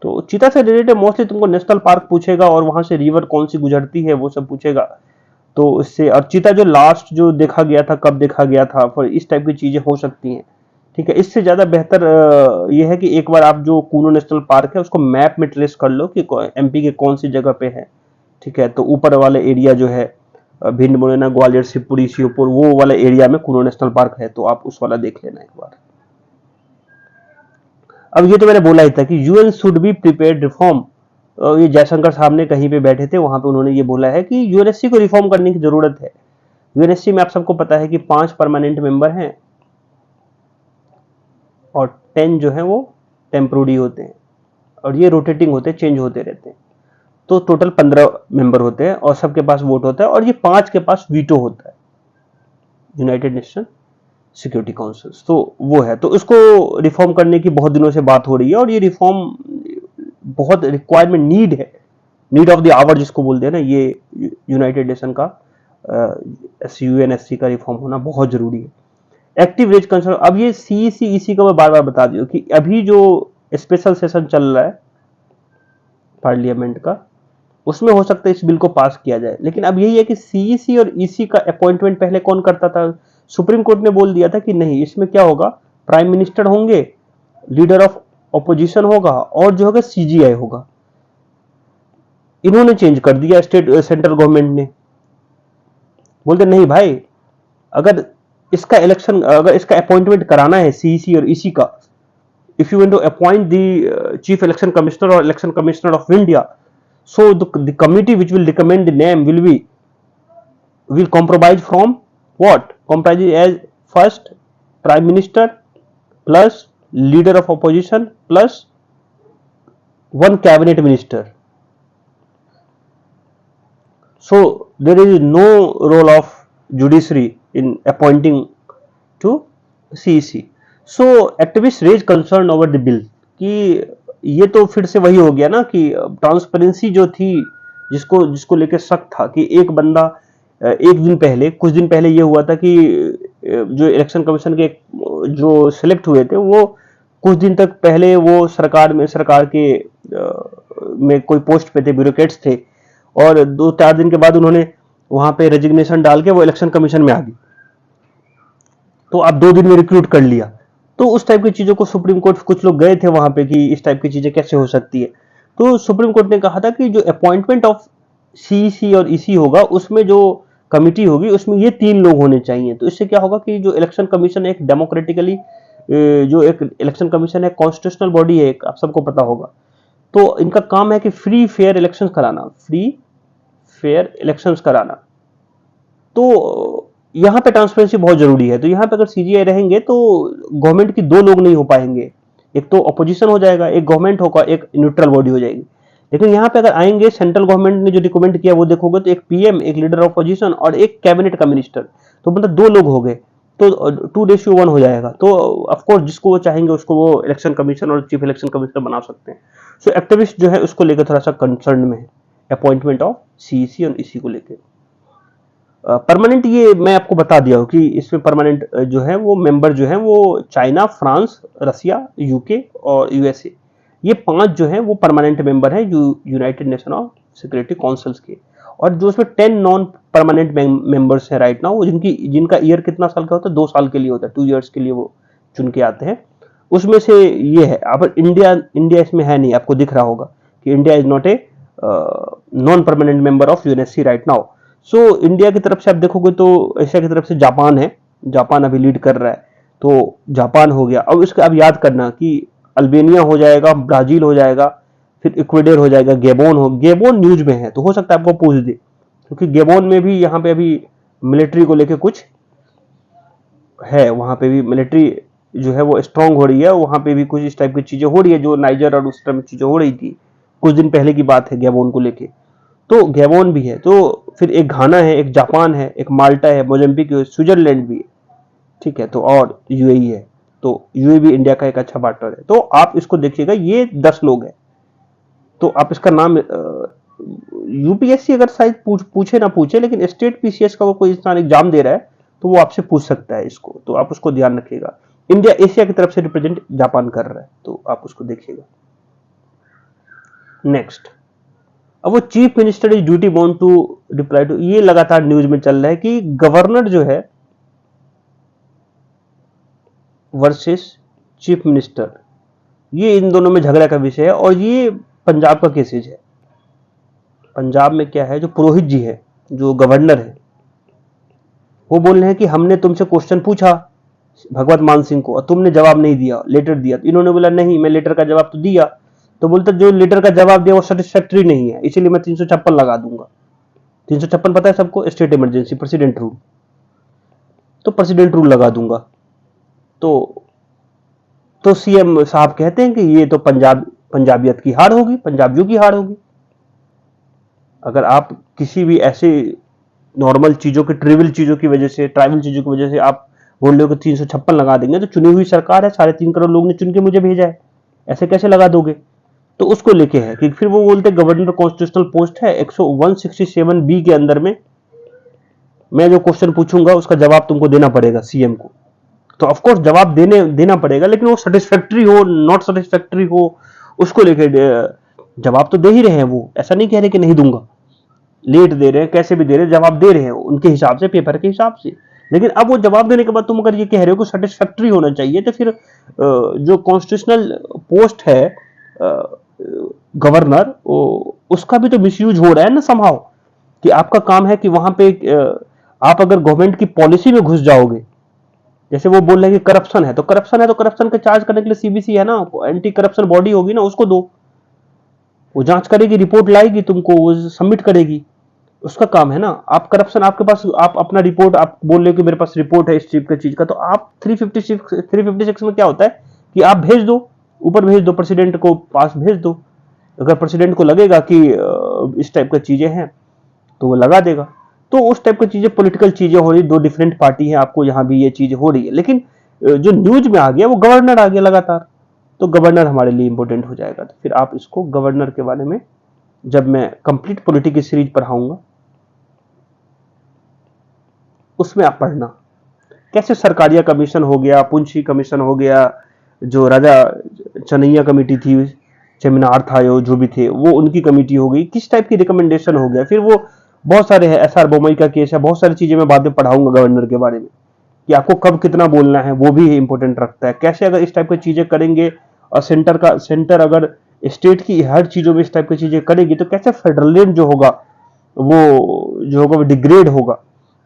तो चीता से रिलेटेड मोस्टली तुमको नेशनल पार्क पूछेगा और वहां से रिवर कौन सी गुजरती है वो सब पूछेगा। तो इससे, और चीता जो लास्ट जो देखा गया था, कब देखा गया था, फिर इस टाइप की चीजें हो सकती हैं। ठीक है, इससे ज्यादा बेहतर ये है कि एक बार आप जो कूनो नेशनल पार्क है उसको मैप में ट्रेस कर लो कि एमपी के कौन सी जगह पे है। ठीक है, तो ऊपर वाले एरिया जो है भिंड, मुरैना, ग्वालियर, शिवपुरी, श्योपुर, वो वाला एरिया में कूनो नेशनल पार्क है, तो आप उस वाला देख लेना एक बार। अब ये तो मैंने बोला ही था कि UN should be prepared reform. ये जयशंकर साहब ने कहीं पे बैठे थे, वहां पे उन्होंने ये बोला है कि यूएनएससी को रिफॉर्म करने की जरूरत है। यूएनएससी में आप सबको पता है कि 5 परमानेंट मेंबर हैं और 10 जो है वो टेम्पोररी होते हैं, और ये रोटेटिंग होते हैं, चेंज होते रहते हैं। तो टोटल 15 मेंबर होते हैं और सबके पास वोट होता है, और ये 5 के पास वीटो होता है, यूनाइटेड नेशन सिक्योरिटी काउंसिल। तो वो है, तो इसको रिफॉर्म करने की बहुत दिनों से बात हो रही है, और ये रिफॉर्म बहुत रिक्वायरमेंट, नीड है, नीड ऑफ द आवर जिसको बोलते हैं ना, ये यूनाइटेड नेशन का यूएनएससी का रिफॉर्म होना बहुत जरूरी है। एक्टिव रेज कंसर्न, अब ये सीईसी ईसी का मैं बार बार बता दूं कि अभी जो स्पेशल सेशन चल रहा है पार्लियामेंट का, उसमें हो सकता है इस बिल को पास किया जाए। लेकिन अब यही है कि सीईसी और ईसी का अपॉइंटमेंट पहले कौन करता था? सुप्रीम कोर्ट ने बोल दिया था कि नहीं, इसमें क्या होगा, प्राइम मिनिस्टर होंगे, लीडर ऑफ ऑपोजिशन होगा, और जो होगा सीजीआई होगा। इन्होंने चेंज कर दिया, सेंट्रल गवर्नमेंट ने। बोलते नहीं भाई, अगर इसका अपॉइंटमेंट कराना है सीईसी और ईसी का, if you want to appoint the chief election commissioner or election commissioner of India, so the committee which will recommend the name will comprise from what? Comprises as first prime minister plus leader of opposition plus one cabinet minister. So there is no role of judiciary in appointing to CEC. So activist raise concern over the bill, कि ये तो फिर से वही हो गया ना कि ट्रांसपेरेंसी जो थी, जिसको लेकर शक था कि एक बंदा एक दिन पहले, कुछ दिन पहले ये हुआ था कि जो इलेक्शन कमीशन के जो सिलेक्ट हुए थे वो कुछ दिन तक पहले वो सरकार के में कोई पोस्ट पे थे, ब्यूरोक्रेट्स थे, और 2-4 दिन के बाद उन्होंने वहां पे रेजिग्नेशन डाल के वो इलेक्शन कमीशन में आ गई। तो अब 2 दिन में रिक्रूट कर लिया। तो उस टाइप की चीजों को सुप्रीम कोर्ट, कुछ लोग गए थे वहां पे कि इस टाइप की चीजें कैसे हो सकती है। तो सुप्रीम कोर्ट ने कहा था कि जो अपॉइंटमेंट ऑफ सीईसी और ईसी होगा, उसमें जो कमिटी होगी उसमें ये 3 लोग होने चाहिए। तो इससे क्या होगा कि जो इलेक्शन कमीशन एक डेमोक्रेटिकली, जो एक इलेक्शन कमीशन है, कॉन्स्टिट्यूशनल बॉडी है, आप सबको पता होगा। तो इनका काम है कि फ्री फेयर इलेक्शन कराना, फ्री फेयर इलेक्शन कराना। तो यहाँ पे ट्रांसपेरेंसी बहुत जरूरी है। तो यहाँ पे अगर सीजीआई रहेंगे तो गवर्नमेंट की 2 लोग नहीं हो पाएंगे, एक तो अपोजिशन हो जाएगा, एक गवर्नमेंट होगा, एक न्यूट्रल बॉडी हो जाएगी। लेकिन यहाँ पे अगर आएंगे, सेंट्रल गवर्नमेंट ने जो रिकमेंड किया वो देखोगे तो एक पीएम, एक लीडर ऑफ अपोजिशन और एक कैबिनेट का मिनिस्टर, तो मतलब 2 लोग हो गए, तो 2:1 हो जाएगा। तो ऑफकोर्स जिसको वो चाहेंगे उसको वो इलेक्शन कमीशन और चीफ इलेक्शन कमिश्नर बना सकते हैं। सो एक्टिविस्ट जो है उसको लेकर थोड़ा सा कंसर्न में है, अपॉइंटमेंट ऑफ सीईसी और ईसी को लेकर। परमानेंट, ये मैं आपको बता दिया हूं कि इसमें परमानेंट जो है वो मेंबर जो है वो चाइना, फ्रांस, रसिया, यूके और यूएसए, ये 5 जो है वो परमानेंट मेंबर है United nation of security councils के। और जो उसमें 10 नॉन परमानेंट मेंबर्स हैं राइट नाउ, जिनका ईयर कितना साल का होता है, 2 साल के लिए होता है, 2 ईयर्स के लिए वो चुन के आते हैं। उसमें से ये है, अब इंडिया इसमें है नहीं, आपको दिख रहा होगा कि India is not a non permanent member of UNSC right now. So India की तरफ से आप देखोगे तो एशिया की तरफ से जापान है, जापान अभी लीड कर रहा है, तो जापान हो गया। अब इसका अब याद करना कि अल्बेनिया हो जाएगा, ब्राजील हो जाएगा, फिर इक्वेडर हो जाएगा, गेबोन न्यूज में है, तो हो सकता है आपको पूछ दे, क्योंकि गेबोन में भी यहाँ पे अभी मिलिट्री को लेके कुछ है, वहां पे भी मिलिट्री जो है वो स्ट्रांग हो रही है, वहां पे भी कुछ इस टाइप की चीजें हो रही है जो नाइजर और उस टाइप की चीजें हो रही थी, कुछ दिन पहले की बात है गेबोन को लेके। तो गैबोन भी है, तो फिर एक घाना है, एक जापान है, एक माल्टा है, मोजाम्बिक है, स्विट्जरलैंड भी है, ठीक है, तो और यूएई है। तो यूएई भी इंडिया का एक अच्छा पार्टनर है। तो आप इसको देखिएगा, ये 10 लोग हैं। तो आप इसका नाम यूपीएससी अगर शायद पूछे ना पूछे, लेकिन स्टेट पीसीएस का वो कोई इंसान एग्जाम दे रहा है तो वो आपसे पूछ सकता है इसको, तो आप उसको ध्यान रखिएगा। इंडिया एशिया की तरफ से रिप्रेजेंट जापान कर रहा है, तो आप उसको देखिएगा। नेक्स्ट, अब वो chief minister is duty bound to reply to, ये लगातार न्यूज में चल रहा है कि गवर्नर जो है वर्सेस चीफ मिनिस्टर, ये इन दोनों में झगड़ा का विषय है। और ये पंजाब का केसेज है। पंजाब में क्या है, जो पुरोहित जी है, जो गवर्नर है, वो बोल रहे हैं कि हमने तुमसे क्वेश्चन पूछा भगवत मान सिंह को और तुमने जवाब नहीं दिया, लेटर दिया। तो इन्होंने बोला नहीं, मैं लेटर का जवाब तो दिया। तो बोलते जो लेटर का जवाब दिया वो सेटिस्फैक्टरी नहीं है, इसीलिए मैं 356 लगा दूंगा। 356 पता है सबको, स्टेट इमरजेंसी, प्रेसिडेंट रूल, तो प्रेसिडेंट रूल लगा दूंगा। तो सीएम साहब कहते हैं कि ये तो पंजाबियत की हार होगी, पंजाबियों की हार होगी। अगर आप किसी भी ऐसे नॉर्मल चीजों के, ट्रिवियल चीजों की वजह से, ट्राइवल चीजों की वजह से आप बोल रहे हो कि 356 लगा देंगे, तो चुनी हुई सरकार है, 3.5 करोड़ लोग ने चुन के मुझे भेजा है, ऐसे कैसे लगा दोगे? तो उसको लेके है कि फिर वो बोलते गवर्नर कॉन्स्टिट्यूशनल पोस्ट है 167 बी के अंदर में, मैं जो क्वेश्चन पूछूंगा उसका जवाब तुमको देना पड़ेगा सीएम को। तो ऑफकोर्स जवाब देना पड़ेगा, लेकिन वो सेटिस्फैक्टरी हो, नॉट सेटिस्फैक्टरी हो, उसको लेके जवाब तो दे ही रहे हैं वो, ऐसा नहीं कह रहे कि नहीं दूंगा। लेट दे रहे हैं, कैसे भी दे रहे हैं, जवाब दे रहे हैं उनके हिसाब से, पेपर के हिसाब से। लेकिन अब वो जवाब देने के बाद तुम अगर ये कह रहे हो कि सेटिस्फैक्टरी होना चाहिए, तो फिर जो कॉन्स्टिट्यूशनल पोस्ट है गवर्नर, उसका भी तो मिसयूज हो रहा है ना समहाउ, कि आपका काम है कि वहां पे आप अगर गवर्नमेंट की पॉलिसी में घुस जाओगे, जैसे वो बोल रहे हैं कि करप्शन है, तो करप्शन है तो करप्शन का चार्ज करने के लिए सीबीसी है ना, एंटी करप्शन बॉडी होगी ना, उसको दो, वो जांच करेगी, रिपोर्ट लाएगी, तुमको वो सबमिट करेगी, उसका काम है ना। आप करप्शन, आपके पास, आप अपना रिपोर्ट, आप बोल रहे हो कि मेरे पास रिपोर्ट है इस चीज का चीज का, तो आप 356 में क्या होता है कि आप भेज दो, ऊपर भेज दो, प्रेसिडेंट को पास भेज दो। अगर प्रेसिडेंट को लगेगा कि इस टाइप का चीजें हैं तो वो लगा देगा। तो उस टाइप की चीजें, पॉलिटिकल चीजें हो रही, दो डिफरेंट पार्टी हैं, आपको यहां भी ये चीज हो रही है। लेकिन जो न्यूज में आ गया वो गवर्नर आ गया लगातार, तो गवर्नर हमारे लिए इंपॉर्टेंट हो जाएगा। तो फिर आप इसको गवर्नर के बारे में जब मैं कंप्लीट पॉलिटी की सीरीज पढ़ाऊंगा उसमें आप पढ़ना, कैसे सरकारिया कमीशन हो गया, पुंछी कमीशन हो गया, जो राजा चनैया कमेटी थी, सेमिनार था, जो भी थे वो उनकी कमेटी हो गई, किस टाइप की रिकमेंडेशन हो गया। फिर वो बहुत सारे है, एसआर बोमई का केस है, बहुत सारी चीजें मैं बाद में पढ़ाऊंगा गवर्नर के बारे में, कि आपको कब कितना बोलना है, वो भी इंपॉर्टेंट रखता है। कैसे अगर इस टाइप की चीजें करेंगे और सेंटर अगर स्टेट की हर चीजों में इस टाइप की चीजें करेगी, तो कैसे फेडरलिज्म जो होगा वो डिग्रेड होगा।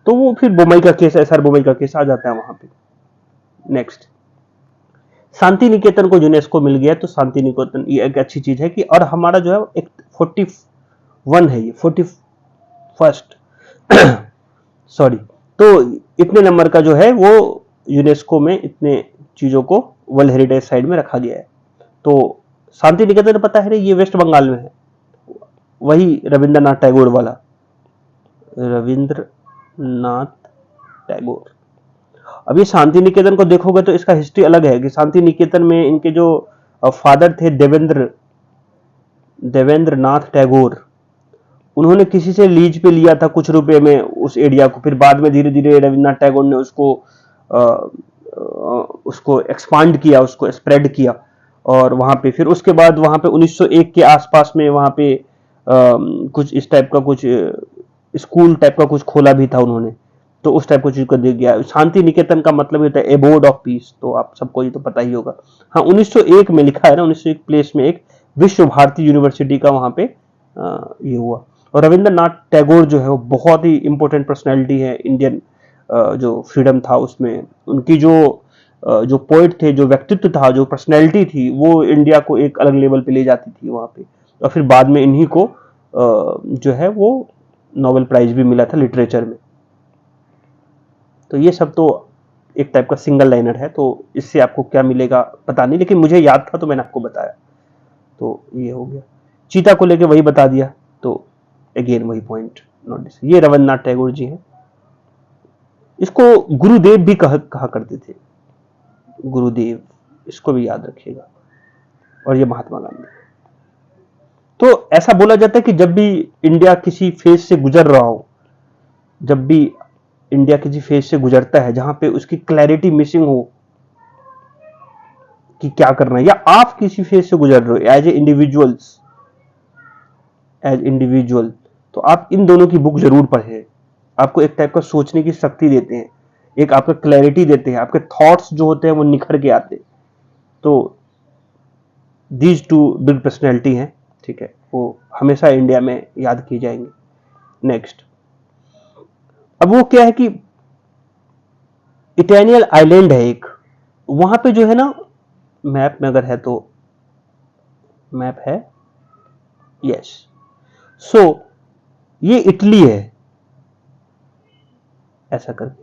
तो वो फिर बोमई का केस, एसआर बोमई का केस आ जाता है वहां पे। नेक्स्ट, शांति निकेतन को यूनेस्को मिल गया, तो शांति निकेतन ये एक अच्छी चीज है कि, और हमारा जो है एक 41 है, ये 41st सॉरी, तो इतने नंबर का जो है वो यूनेस्को में इतने चीजों को वर्ल्ड हेरिटेज साइट में रखा गया है। तो शांति निकेतन पता है, ये वेस्ट बंगाल में है, वही रविंद्रनाथ टैगोर वाला, रविंद्रनाथ टैगोर। अभी शांति निकेतन को देखोगे तो इसका हिस्ट्री अलग है, कि शांति निकेतन में इनके जो फादर थे देवेंद्रनाथ टैगोर, उन्होंने किसी से लीज पे लिया था कुछ रुपए में उस एरिया को, फिर बाद में धीरे धीरे रविन्द्रनाथ टैगोर ने उसको एक्सपांड किया, उसको स्प्रेड किया, और वहां पे फिर उसके बाद वहां पे 1901 के आसपास में वहां पे कुछ इस टाइप का कुछ स्कूल टाइप का कुछ खोला भी था उन्होंने, तो उस टाइप को चीज को दे गया। शांति निकेतन का मतलब होता है एबोर्ड ऑफ पीस, तो आप सबको ये तो पता ही होगा। हाँ, 1901 में लिखा है ना, 1901 प्लेस में एक विश्व भारती यूनिवर्सिटी का वहां पे ये हुआ। और रविंद्रनाथ टैगोर जो है वो बहुत ही इंपॉर्टेंट पर्सनैलिटी है इंडियन जो फ्रीडम था उसमें, उनकी जो पोइट थे, जो व्यक्तित्व था, जो पर्सनैलिटी थी, वो इंडिया को एक अलग लेवल पे ले जाती थी वहां पे। और फिर बाद में इन्हीं को जो है वो नोबेल प्राइज भी मिला था लिटरेचर में। तो ये सब तो एक टाइप का सिंगल लाइनर है, तो इससे आपको क्या मिलेगा पता नहीं, लेकिन मुझे याद था तो मैंने आपको बताया। तो ये हो गया, चीता को लेके वही बता दिया। तो अगेन वही पॉइंट नोटिस, ये रविन्द्रनाथ टैगोर जी हैं। इसको गुरुदेव भी कहा करते थे, गुरुदेव, इसको भी याद रखिएगा। और ये महात्मा गांधी। तो ऐसा बोला जाता है कि जब भी इंडिया किसी फेज से गुजर रहा हो, जब भी इंडिया किसी फेज से गुजरता है जहां पे उसकी क्लैरिटी मिसिंग हो कि क्या करना है, या आप किसी फेज से गुजर रहे हो एज इंडिविजुअल, तो आप इन दोनों की बुक जरूर पढ़ें। आपको एक टाइप का सोचने की शक्ति देते हैं, एक आपको क्लैरिटी देते हैं, आपके थॉट्स जो होते हैं वो निखर के आते हैं। तो दीज टू बिग पर्सनैलिटी हैं, ठीक है, वो हमेशा इंडिया में याद की जाएंगे। नेक्स्ट, अब वो क्या है कि इटैनियल आइलैंड है एक, वहां पे जो है ना, मैप में अगर है तो, मैप है, यस, सो ये इटली है ऐसा करके।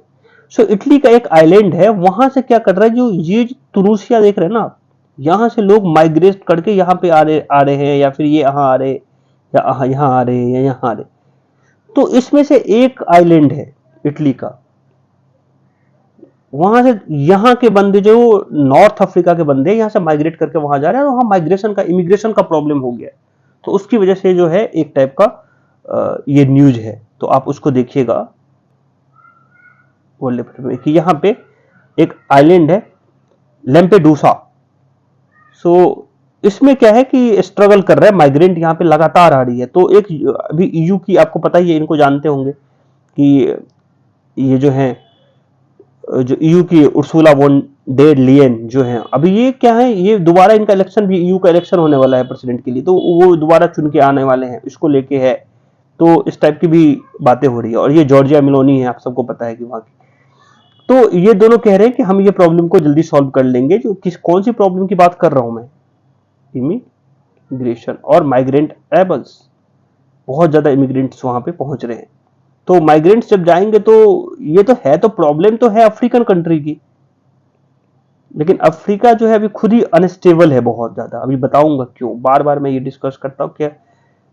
सो इटली का एक आइलैंड है, वहां से क्या कर रहा है, जो ये तुनिसिया देख रहे हैं ना आप, यहां से लोग माइग्रेट करके यहाँ पे आ रहे हैं, या फिर ये यहाँ आ रहे, या यहाँ आ रहे, या यहाँ आ रहे। तो इसमें से एक आइलैंड है इटली का, वहां से यहाँ के बंदे जो नॉर्थ अफ्रीका के बंदे यहां से माइग्रेट करके वहां जा रहे हैं, और वहां माइग्रेशन का, इमिग्रेशन का प्रॉब्लम हो गया। तो उसकी वजह से जो है एक टाइप का ये न्यूज है, तो आप उसको देखिएगा वर्ल्ड पेपर में, कि यहाँ पे एक आइलैंड है लैम्पेडूसा। सो इसमें क्या है कि स्ट्रगल कर रहा है, माइग्रेंट यहाँ पे लगातार आ रही है। तो एक अभी ईयू की, आपको पता ही है, इनको जानते होंगे कि ये जो है, जो ईयू की उर्सुला वॉन डेर लियन जो है, अभी ये क्या है, ये दोबारा इनका इलेक्शन भी, ईयू का इलेक्शन होने वाला है प्रेसिडेंट के लिए, तो वो दोबारा चुन के आने वाले हैं, इसको लेके है। तो इस टाइप की भी बातें हो रही है। और ये जॉर्जिया मेलोनी है, आप सबको पता है कि वहां की। तो ये दोनों कह रहे हैं कि हम ये प्रॉब्लम को जल्दी सॉल्व कर लेंगे। जो कौन सी प्रॉब्लम की बात कर रहा हूं मैं, इमिग्रेशन और माइग्रेंट ट्रैवल्स, बहुत ज्यादा इमिग्रेंट्स वहां पे पहुंच रहे हैं। तो माइग्रेंट्स जब जाएंगे तो ये तो है, तो प्रॉब्लम तो है अफ्रीकन कंट्री की, लेकिन अफ्रीका जो है अभी खुद ही अनस्टेबल है बहुत ज्यादा। अभी बताऊंगा क्यों, बार बार मैं ये डिस्कस करता हूं। क्या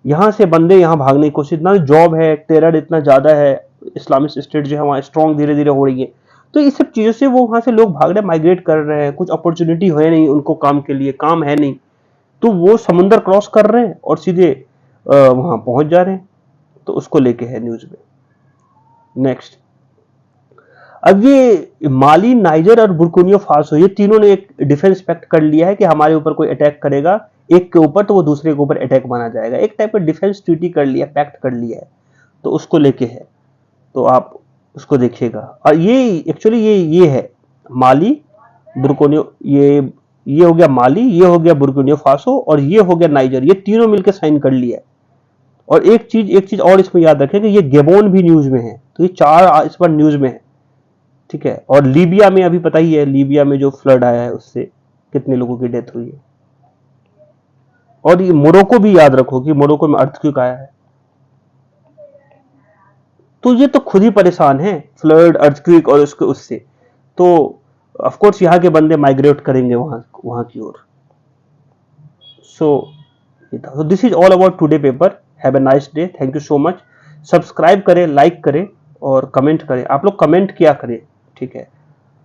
यहां से बंदे यहां भागने की कोशिश, ना जॉब है, टेरर इतना ज्यादा है, इस्लामिक स्टेट जो है वहां स्ट्रॉन्ग धीरे धीरे हो रही है। तो इस सब चीजों से वो वहां से लोग भाग रहे, माइग्रेट कर रहे हैं, कुछ अपॉर्चुनिटी है नहीं उनको, काम के लिए काम है नहीं, तो वो समुंदर क्रॉस कर रहे हैं और सीधे वहां पहुंच जा रहे हैं। तो उसको लेके है न्यूज में। नेक्स्ट, अब ये माली, नाइजर और बुर्किना फासो, ये तीनों ने एक डिफेंस पैक्ट कर लिया है कि हमारे ऊपर कोई अटैक करेगा एक के ऊपर, तो वो दूसरे के ऊपर अटैक माना जाएगा। एक टाइप का डिफेंस ट्रीटी कर लिया, पैक्ट कर लिया है, तो उसको लेके है। तो आप उसको देखिएगा। और ये एक्चुअली ये है माली, बुर्किना, ये हो गया माली, ये हो गया बुर्किना फासो, और ये हो गया नाइजर, ये तीनों मिलकर साइन कर लिया है। और एक चीज और इसमें याद रखें कि ये गेबोन भी न्यूज में है। तो ये चार इस बार न्यूज में है, ठीक है। और लीबिया में अभी पता ही है, लीबिया में जो फ्लड आया है उससे कितने लोगों की डेथ हुई है। और ये मोरक्को भी याद रखो कि मोरक्को में अर्थक्वेक आया है। तो ये तो खुद ही परेशान है, फ्लड, अर्थक्वेक और उससे। तो ऑफ कोर्स यहाँ के बंदे माइग्रेट करेंगे वहां की ओर। So this is all about today paper. Have a nice day, thank you so much. Subscribe करें, लाइक करें और कमेंट करें। आप लोग कमेंट किया करें, ठीक है,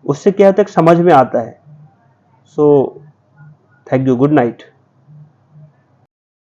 उससे क्या होता है समझ में आता है। So thank you, good night.